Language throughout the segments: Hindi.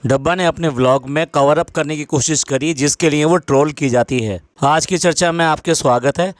डब्बा ने अपने व्लॉग में कवर अप करने की कोशिश करी जिसके लिए वो ट्रोल की जाती है। आज की चर्चा में आपके स्वागत है।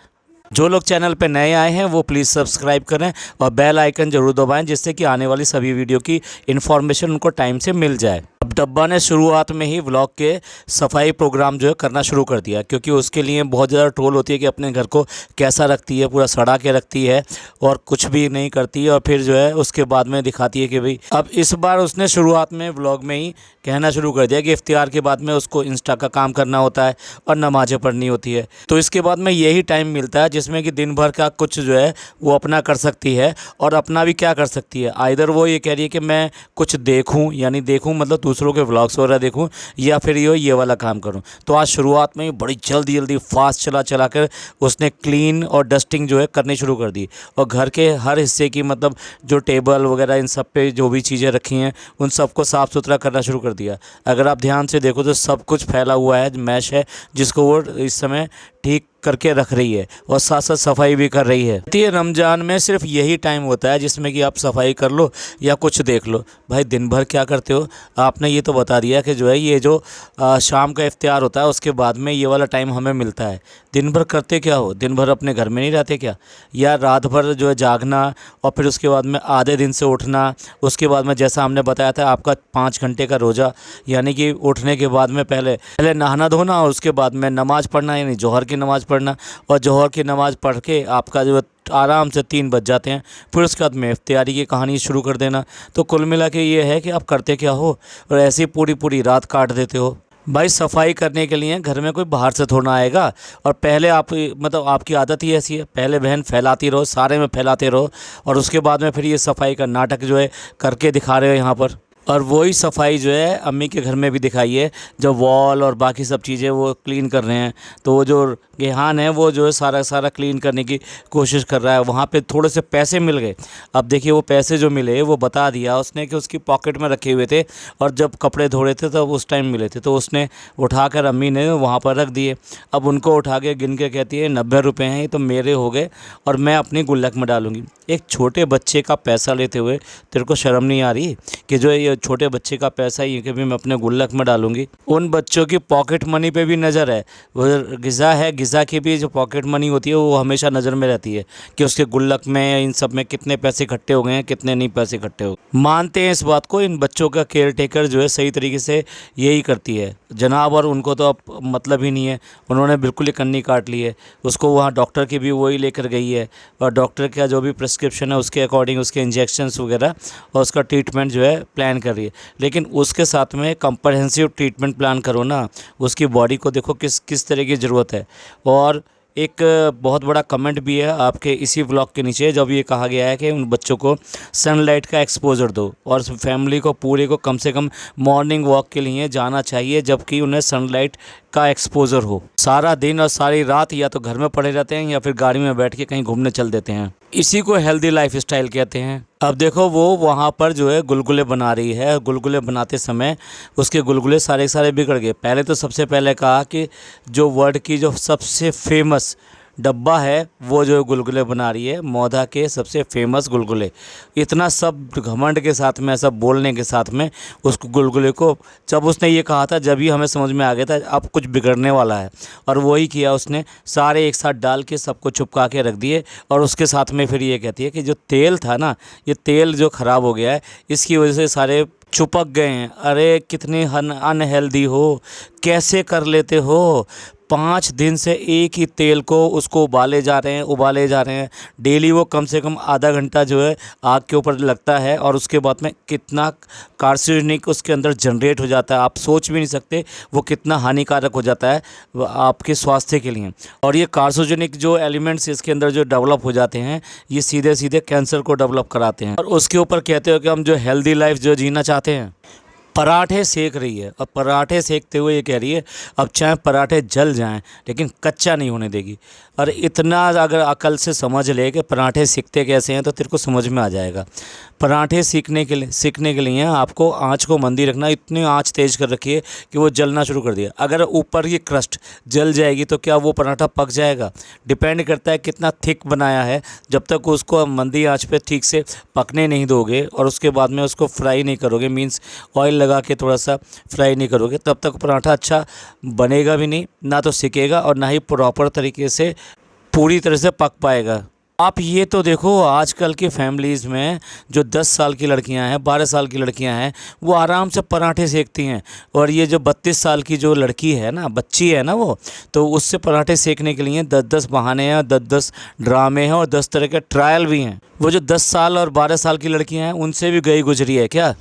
जो लोग चैनल पे नए आए हैं वो प्लीज़ सब्सक्राइब करें और बेल आइकन ज़रूर दबाएं जिससे कि आने वाली सभी वीडियो की इन्फॉर्मेशन उनको टाइम से मिल जाए। अब डब्बा ने शुरुआत में ही व्लॉग के सफाई प्रोग्राम जो है करना शुरू कर दिया, क्योंकि उसके लिए बहुत ज़्यादा ट्रोल होती है कि अपने घर को कैसा रखती है, पूरा सड़ा के रखती है और कुछ भी नहीं करती है, और फिर जो है उसके बाद में दिखाती है कि भाई। अब इस बार उसने शुरुआत में व्लॉग में ही कहना शुरू कर दिया कि इफ्तियार के बाद में उसको इंस्टा का काम करना होता है और नमाज़ें पढ़नी होती है। तो इसके बाद में यही टाइम मिलता है जिसमें कि दिन भर का कुछ जो है वो अपना कर सकती है। और अपना भी क्या कर सकती है, आइदर वो ये कह रही है कि मैं कुछ देखूं, यानी देखूं मतलब दूसरों के व्लॉग्स वगैरह देखूं, या फिर ये वाला काम करूं। तो आज शुरुआत में ही बड़ी जल्दी जल्दी फास्ट चला कर उसने क्लीन और डस्टिंग जो है करनी शुरू कर दी, और घर के हर हिस्से की मतलब जो टेबल वगैरह इन सब पे जो भी चीज़ें रखी हैं उन सबको साफ़ सुथरा करना शुरू कर दिया। अगर आप ध्यान से देखो तो सब कुछ फैला हुआ है, मैश है, जिसको वो इस समय ठीक करके रख रही है और साथ साथ सफाई भी कर रही है। ये रमज़ान में सिर्फ यही टाइम होता है जिसमें कि आप सफाई कर लो या कुछ देख लो। भाई दिन भर क्या करते हो? आपने ये तो बता दिया कि जो है ये जो शाम का इफ्तियार होता है उसके बाद में ये वाला टाइम हमें मिलता है। दिन भर करते क्या हो? दिन भर अपने घर में नहीं रहते क्या? या रात भर जो है जागना और फिर उसके बाद में आधे दिन से उठना, उसके बाद में जैसा हमने बताया था आपका 5 घंटे का रोज़ा, यानी कि उठने के बाद में पहले नहाना धोना और उसके बाद में नमाज़ पढ़ना, यानी जोहर की नमाज़ पढ़ना, और जोहर की नमाज़ पढ़ के आपका जो आराम से 3 बज जाते हैं। फिर उसके बाद में इफ्तियारी की कहानी शुरू कर देना। तो कुल मिला के ये है कि आप करते क्या हो और ऐसी पूरी रात काट देते हो। भाई सफाई करने के लिए घर में कोई बाहर से थोड़ा आएगा, और पहले आप मतलब आपकी आदत ही ऐसी है, पहले बहन फैलाती रहो, सारे में फैलाते रहो, और उसके बाद में फिर ये सफाई का नाटक जो है करके दिखा रहे हो यहाँ पर। और वही सफाई जो है अम्मी के घर में भी दिखाई है, जब वॉल और बाकी सब चीज़ें वो क्लीन कर रहे हैं, तो वो जो गेहान है वो जो है सारा क्लीन करने की कोशिश कर रहा है। वहाँ पे थोड़े से पैसे मिल गए। अब देखिए वो पैसे जो मिले वो बता दिया उसने कि उसकी पॉकेट में रखे हुए थे, और जब कपड़े धो रहे थे तब उस टाइम मिले थे, तो उसने उठाकर अम्मी ने वहाँ पर रख दिए। अब उनको उठा के गिन के कहती है 90 रुपये हैं, ये तो मेरे हो गए और मैं अपनी गुल्लक में डालूँगी। एक छोटे बच्चे का पैसा लेते हुए तेरे को शर्म नहीं आ रही कि जो ये छोटे बच्चे का पैसा ही कि भी मैं अपने गुल्लक में डालूंगी? उन बच्चों की पॉकेट मनी पे भी नज़र है। वो ग़िज़ा है, ग़िज़ा की भी जो पॉकेट मनी होती है वो हमेशा नज़र में रहती है कि उसके गुल्लक में इन सब में कितने पैसे इकट्ठे हो गए हैं, कितने नहीं पैसे इकट्ठे हो। मानते हैं इस बात को, इन बच्चों का केयर टेकर जो है सही तरीके से यही करती है जनाब, और उनको तो अब मतलब ही नहीं है। उन्होंने बिल्कुल ही कन्नी काट ली है। उसको वहाँ डॉक्टर की भी वही लेकर गई है, और डॉक्टर का जो भी प्रिस्क्रिप्शन है उसके अकॉर्डिंग उसके इंजेक्शंस वगैरह और उसका ट्रीटमेंट जो है प्लान कर रही है। लेकिन उसके साथ में कंप्रहेंसिव ट्रीटमेंट प्लान करो ना, उसकी बॉडी को देखो किस तरह की ज़रूरत है। और एक बहुत बड़ा कमेंट भी है आपके इसी व्लॉग के नीचे, जब ये कहा गया है कि उन बच्चों को सनलाइट का एक्सपोजर दो, और फैमिली को पूरे को कम से कम मॉर्निंग वॉक के लिए जाना चाहिए जबकि उन्हें सनलाइट का एक्सपोजर हो। सारा दिन और सारी रात या तो घर में पड़े रहते हैं या फिर गाड़ी में बैठ के कहीं घूमने चल देते हैं। इसी को हेल्दी लाइफ स्टाइल कहते हैं। अब देखो वो वहाँ पर जो है गुलगुले बना रही है। गुलगुले बनाते समय उसके गुलगुले सारे बिगड़ गए। पहले तो सबसे पहले कहा कि जो वर्ल्ड की जो सबसे फेमस डब्बा है वो जो गुलगुले बना रही है, मौधा के सबसे फेमस गुलगुले। इतना सब घमंड के साथ में, सब बोलने के साथ में उसको गुलगुले को, जब उसने ये कहा था जब ही हमें समझ में आ गया था अब कुछ बिगड़ने वाला है, और वही किया उसने। सारे एक साथ डाल के सबको चिपका के रख दिए, और उसके साथ में फिर ये कहती है कि जो तेल था ना, ये तेल जो ख़राब हो गया है इसकी वजह से सारे चिपक गए हैं। अरे कितने अनहेल्दी हो, कैसे कर लेते हो? 5 दिन से एक ही तेल को उसको उबाले जा रहे हैं डेली। वो कम से कम आधा घंटा जो है आग के ऊपर लगता है, और उसके बाद में कितना कार्सिनोजेनिक उसके अंदर जनरेट हो जाता है, आप सोच भी नहीं सकते वो कितना हानिकारक हो जाता है आपके स्वास्थ्य के लिए। और ये कार्सिनोजेनिक जो एलिमेंट्स इसके अंदर जो डेवलप हो जाते हैं ये सीधे कैंसर को डेवलप कराते हैं। और उसके ऊपर कहते हो कि हम जो हेल्दी लाइफ जो जीना चाहते हैं, पराठे सेक रही है, और पराठे सेकते हुए ये कह रही है अब चाहे पराठे जल जाएं लेकिन कच्चा नहीं होने देगी। और इतना अगर अकल से समझ ले कि पराठे सेकते कैसे हैं तो तेरे को समझ में आ जाएगा। पराठे सीखने के लिए आपको आँच को मंदी रखना, इतनी आँच तेज़ कर रखी है कि वो जलना शुरू कर दिया। अगर ऊपर की क्रस्ट जल जाएगी तो क्या वो पराठा पक जाएगा? डिपेंड करता है कितना थिक बनाया है। जब तक उसको मंदी आँच पे ठीक से पकने नहीं दोगे और उसके बाद में उसको फ्राई नहीं करोगे, मीन्स ऑयल लगा के थोड़ा सा फ्राई नहीं करोगे, तब तक पराठा अच्छा बनेगा भी नहीं, ना तो सिकेगा और ना ही प्रॉपर तरीके से पूरी तरह से पक पाएगा। आप ये तो देखो, आजकल की फैमिलीज़ में जो 10 साल की लड़कियां हैं, 12 साल की लड़कियां हैं, वो आराम से पराठे सेकती हैं। और ये जो 32 साल की जो लड़की है ना, बच्ची है ना, वो तो उससे पराठे सेकने के लिए 10-10 बहाने हैं, 10-10 ड्रामे हैं और 10 तरह के ट्रायल भी हैं। वो जो 10 साल और 12 साल की लड़कियां हैं, उनसे भी गई गुजरी है क्या?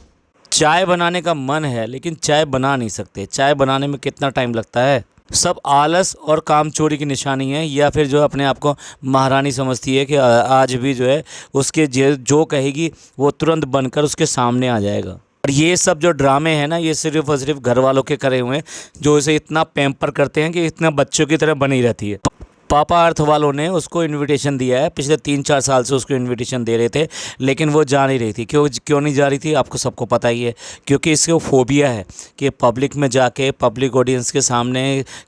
चाय बनाने का मन है लेकिन चाय बना नहीं सकते। चाय बनाने में कितना टाइम लगता है? सब आलस और कामचोरी की निशानी है, या फिर जो अपने आप को महारानी समझती है कि आज भी जो है उसके जो कहेगी वो तुरंत बनकर उसके सामने आ जाएगा। और ये सब जो ड्रामे हैं ना, ये सिर्फ़ और सिर्फ घर वालों के करे हुए हैं, जो इसे इतना पैम्पर करते हैं कि इतना बच्चों की तरह बनी रहती है। पापा अर्थ वालों ने उसको इनविटेशन दिया है, पिछले 3-4 साल से उसको इनविटेशन दे रहे थे, लेकिन वो जा नहीं रही थी। क्यों नहीं जा रही थी, आपको सबको पता ही है। क्योंकि इसको फोबिया है कि पब्लिक में जाके पब्लिक ऑडियंस के सामने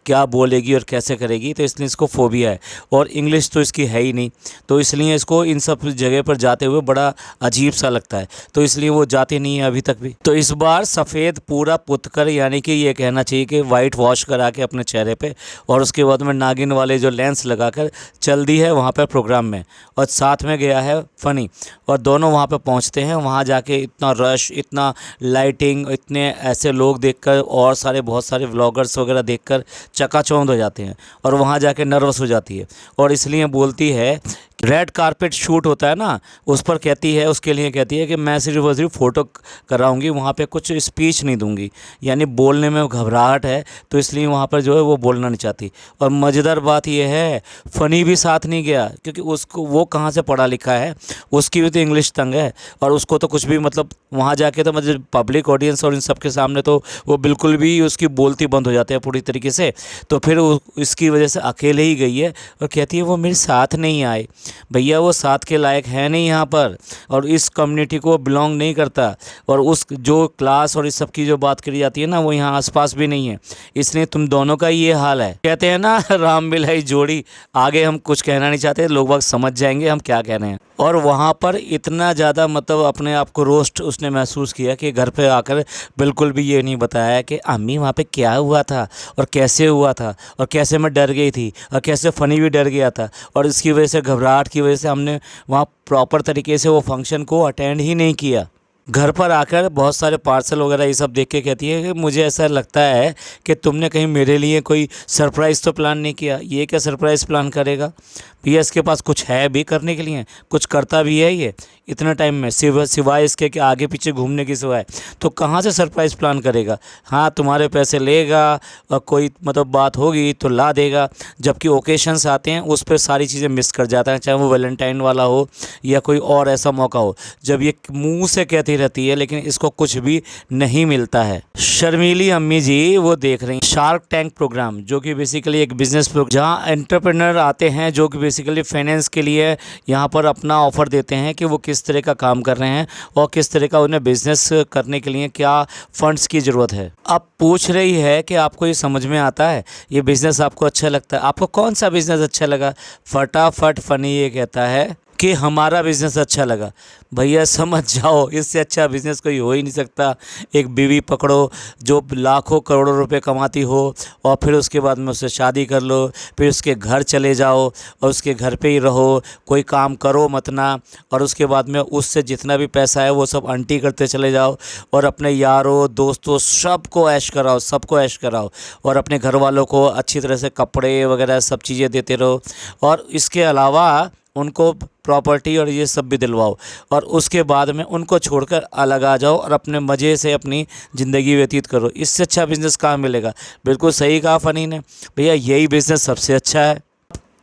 क्या बोलेगी और कैसे करेगी, तो इसलिए इसको फोबिया है। और इंग्लिश तो इसकी है ही नहीं, तो इसलिए इसको इन सब जगह पर जाते हुए बड़ा अजीब सा लगता है, तो इसलिए वो जाती नहीं है अभी तक भी। तो इस बार सफ़ेद पूरा पुत कर, यानी कि ये कहना चाहिए कि वाइट वॉश करा के अपने चेहरे पे, और उसके बाद में नागिन वाले जो लेंस लगाकर चल दी है वहाँ पर प्रोग्राम में, और साथ में गया है फनी। और दोनों वहाँ पे पहुँचते हैं, वहाँ जाके इतना रश, इतना लाइटिंग, इतने ऐसे लोग देखकर और बहुत सारे व्लॉगर्स वगैरह देखकर चकाचौंध हो जाते हैं, और वहाँ जाके नर्वस हो जाती है। और इसलिए बोलती है, रेड कारपेट शूट होता है ना, उस पर कहती है, उसके लिए कहती है कि मैं सिर्फ और सिर्फ फ़ोटो कराऊंगी, वहाँ पे कुछ स्पीच नहीं दूंगी। यानी बोलने में घबराहट है, तो इसलिए वहाँ पर जो है वो बोलना नहीं चाहती। और मज़ेदार बात यह है, फ़नी भी साथ नहीं गया, क्योंकि उसको वो कहाँ से पढ़ा लिखा है, उसकी भी तो इंग्लिश तंग है, और उसको तो कुछ भी मतलब वहाँ जाके तो मतलब पब्लिक ऑडियंस और इन सब के सामने तो वो बिल्कुल भी उसकी बोलती बंद हो जाती है पूरी तरीके से। तो फिर इसकी वजह से अकेले ही गई है, और कहती है वो मेरे साथ नहीं आए। भैया वो साथ के लायक है नहीं यहाँ पर, और इस कम्युनिटी को बिलोंग नहीं करता, और उस जो क्लास और इस सब की जो बात करी जाती है ना, वो यहाँ आसपास भी नहीं है। इसलिए तुम दोनों का ये हाल है। कहते हैं ना, राम मिलाई जोड़ी। आगे हम कुछ कहना नहीं चाहते, लोग बाग समझ जाएंगे हम क्या कह रहे हैं। और वहाँ पर इतना ज़्यादा मतलब अपने आप को रोस्ट उसने महसूस किया कि घर पे आकर बिल्कुल भी ये नहीं बताया कि अम्मी वहाँ पे क्या हुआ था और कैसे हुआ था, और कैसे मैं डर गई थी, और कैसे फ़नी भी डर गया था, और इसकी वजह से घबराहट की वजह से हमने वहाँ प्रॉपर तरीके से वो फंक्शन को अटेंड ही नहीं किया। घर पर आकर बहुत सारे पार्सल वगैरह ये सब देख के कहती है कि मुझे ऐसा लगता है कि तुमने कहीं मेरे लिए कोई सरप्राइज़ तो प्लान नहीं किया। ये क्या सरप्राइज़ प्लान करेगा भैया, इसके पास कुछ है भी करने के लिए, कुछ करता भी है ये इतने टाइम में, सिवाय इसके कि आगे पीछे घूमने की सिवाय, तो कहाँ से सरप्राइज़ प्लान करेगा। हाँ, तुम्हारे पैसे लेगा और कोई मतलब बात होगी तो ला देगा, जबकि ओकेशंस आते हैं उस पर सारी चीज़ें मिस कर जाता है, चाहे वो वैलेंटाइन वाला हो या कोई और ऐसा मौका हो, जब ये मुंह से कहती रहती है लेकिन इसको कुछ भी नहीं मिलता है। शर्मीली अम्मी जी वो देख रही हैं शार्क टैंक प्रोग्राम, जो कि बेसिकली एक बिजनेस प्रोग्राम, जहाँ एंटरप्रेन्योर आते हैं जो कि बेसिकली फाइनेंस के लिए यहाँ पर अपना ऑफ़र देते हैं कि वो किस तरह का काम कर रहे हैं और किस तरह का उन्हें बिज़नेस करने के लिए क्या फ़ंड्स की ज़रूरत है। अब पूछ रही है कि आपको ये समझ में आता है, ये बिज़नेस आपको अच्छा लगता है, आपको कौन सा बिज़नेस अच्छा लगा। फटाफट फ़नी ये कहता है कि हमारा बिज़नेस अच्छा लगा। भैया समझ जाओ, इससे अच्छा बिज़नेस कोई हो ही नहीं सकता। एक बीवी पकड़ो जो लाखों करोड़ों रुपए कमाती हो, और फिर उसके बाद में उससे शादी कर लो, फिर उसके घर चले जाओ और उसके घर पे ही रहो, कोई काम करो मत ना, और उसके बाद में उससे जितना भी पैसा है वो सब आंटी करते चले जाओ, और अपने यारों दोस्तों सबको ऐश कराओ, सबको ऐश कराओ, और अपने घर वालों को अच्छी तरह से कपड़े वगैरह सब चीज़ें देते रहो, और इसके अलावा उनको प्रॉपर्टी और ये सब भी दिलवाओ, और उसके बाद में उनको छोड़कर अलग आ जाओ और अपने मज़े से अपनी ज़िंदगी व्यतीत करो। इससे अच्छा बिज़नेस कहाँ मिलेगा। बिल्कुल सही कहा फ़नी ने, भैया यही बिज़नेस सबसे अच्छा है।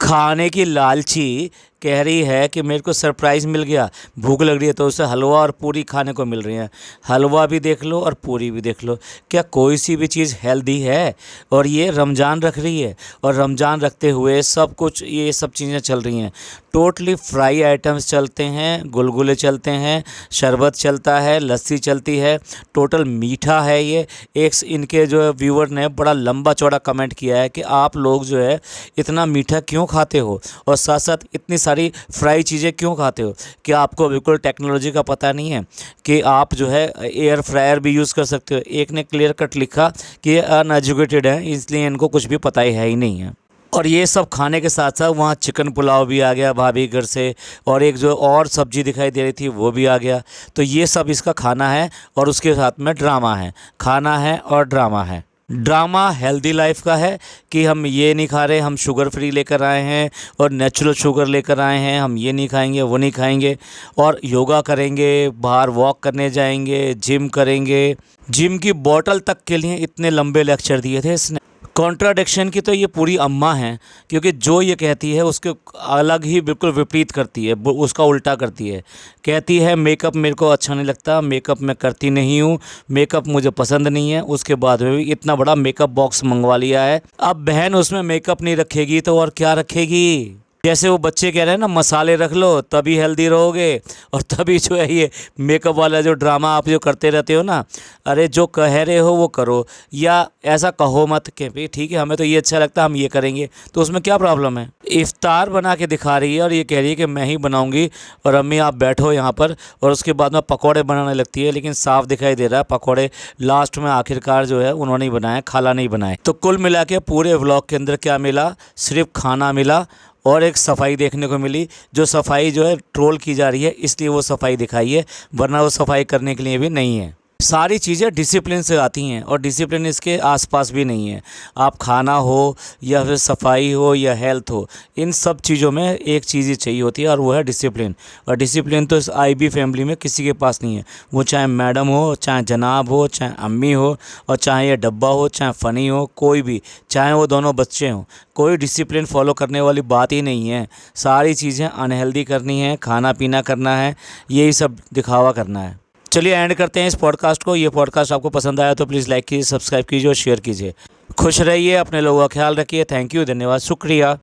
खाने की लालची कह रही है कि मेरे को सरप्राइज़ मिल गया, भूख लग रही है तो उसे हलवा और पूरी खाने को मिल रही है। हलवा भी देख लो और पूरी भी देख लो, क्या कोई सी भी चीज़ हेल्दी है? और ये रमज़ान रख रही है और रमज़ान रखते हुए सब कुछ ये सब चीज़ें चल रही हैं। टोटली फ्राई आइटम्स चलते हैं, गुलगुले चलते हैं, शरबत चलता है, लस्सी चलती है, टोटल मीठा है ये। एक इनके जो है व्यूअर ने बड़ा लंबा चौड़ा कमेंट किया है कि आप लोग जो है इतना मीठा क्यों खाते हो और साथ साथ इतनी सारी फ्राई चीज़ें क्यों खाते हो? क्या आपको बिल्कुल टेक्नोलॉजी का पता नहीं है कि आप जो है एयर फ्रायर भी यूज़ कर सकते हो? एक ने क्लियर कट लिखा कि ये अनएजुकेटेड हैं, इसलिए इनको कुछ भी पता ही नहीं है। और ये सब खाने के साथ साथ वहाँ चिकन पुलाव भी आ गया भाभी घर से, और एक जो और सब्ज़ी दिखाई दे रही थी वो भी आ गया। तो ये सब इसका खाना है और उसके साथ में ड्रामा है, खाना है और ड्रामा है। ड्रामा हेल्दी लाइफ का है कि हम ये नहीं खा रहे, हम शुगर फ्री लेकर आए हैं और नेचुरल शुगर लेकर आए हैं, हम ये नहीं खाएंगे वो नहीं खाएंगे, और योगा करेंगे, बाहर वॉक करने जाएंगे, जिम करेंगे। जिम की बोतल तक के लिए इतने लंबे लेक्चर दिए थे इसने। कॉन्ट्राडिक्शन की तो ये पूरी अम्मा हैं, क्योंकि जो ये कहती है उसके अलग ही बिल्कुल विपरीत करती है, उसका उल्टा करती है। कहती है मेकअप मेरे को अच्छा नहीं लगता, मेकअप मैं करती नहीं हूँ, मेकअप मुझे पसंद नहीं है। उसके बाद में भी इतना बड़ा मेकअप बॉक्स मंगवा लिया है। अब बहन उसमें मेकअप नहीं रखेगी तो और क्या रखेगी? जैसे वो बच्चे कह रहे हैं ना, मसाले रख लो तभी हेल्दी रहोगे, और तभी जो है ये मेकअप वाला जो ड्रामा आप जो करते रहते हो ना, अरे जो कह रहे हो वो करो, या ऐसा कहो मत कि भाई ठीक है हमें तो ये अच्छा लगता है हम ये करेंगे, तो उसमें क्या प्रॉब्लम है? इफ्तार बना के दिखा रही है और ये कह रही है कि मैं ही बनाऊंगी और अम्मी आप बैठो यहाँ पर, और उसके बाद में पकौड़े बनाने लगती है। लेकिन साफ दिखाई दे रहा है पकौड़े लास्ट में आखिरकार जो है उन्होंने ही बनाए, खाला नहीं बनाए। तो कुल मिला के पूरे व्लॉग के अंदर क्या मिला? सिर्फ खाना मिला और एक सफाई देखने को मिली। जो सफाई जो है ट्रोल की जा रही है इसलिए वो सफाई दिखाई है, वरना वो सफाई करने के लिए भी नहीं है। सारी चीज़ें डिसिप्लिन से आती हैं और डिसिप्लिन इसके आसपास भी नहीं है। आप खाना हो या फिर सफाई हो या हेल्थ हो, इन सब चीज़ों में एक चीज़ ही चाहिए होती है और वो है डिसिप्लिन। और डिसिप्लिन तो इस आईबी फैमिली में किसी के पास नहीं है। वो चाहे मैडम हो, चाहे जनाब हो, चाहे अम्मी हो, और चाहे ये डब्बा हो, चाहे फ़नी हो, कोई भी, चाहे वो दोनों बच्चे हों, कोई डिसिप्लिन फॉलो करने वाली बात ही नहीं है। सारी चीज़ें अनहेल्दी करनी है, खाना पीना करना है, यही सब दिखावा करना है। चलिए एंड करते हैं इस पॉडकास्ट को। ये पॉडकास्ट आपको पसंद आया तो प्लीज़ लाइक कीजिए, सब्सक्राइब कीजिए और शेयर कीजिए। खुश रहिए, अपने लोगों का ख्याल रखिए। थैंक यू, धन्यवाद, शुक्रिया।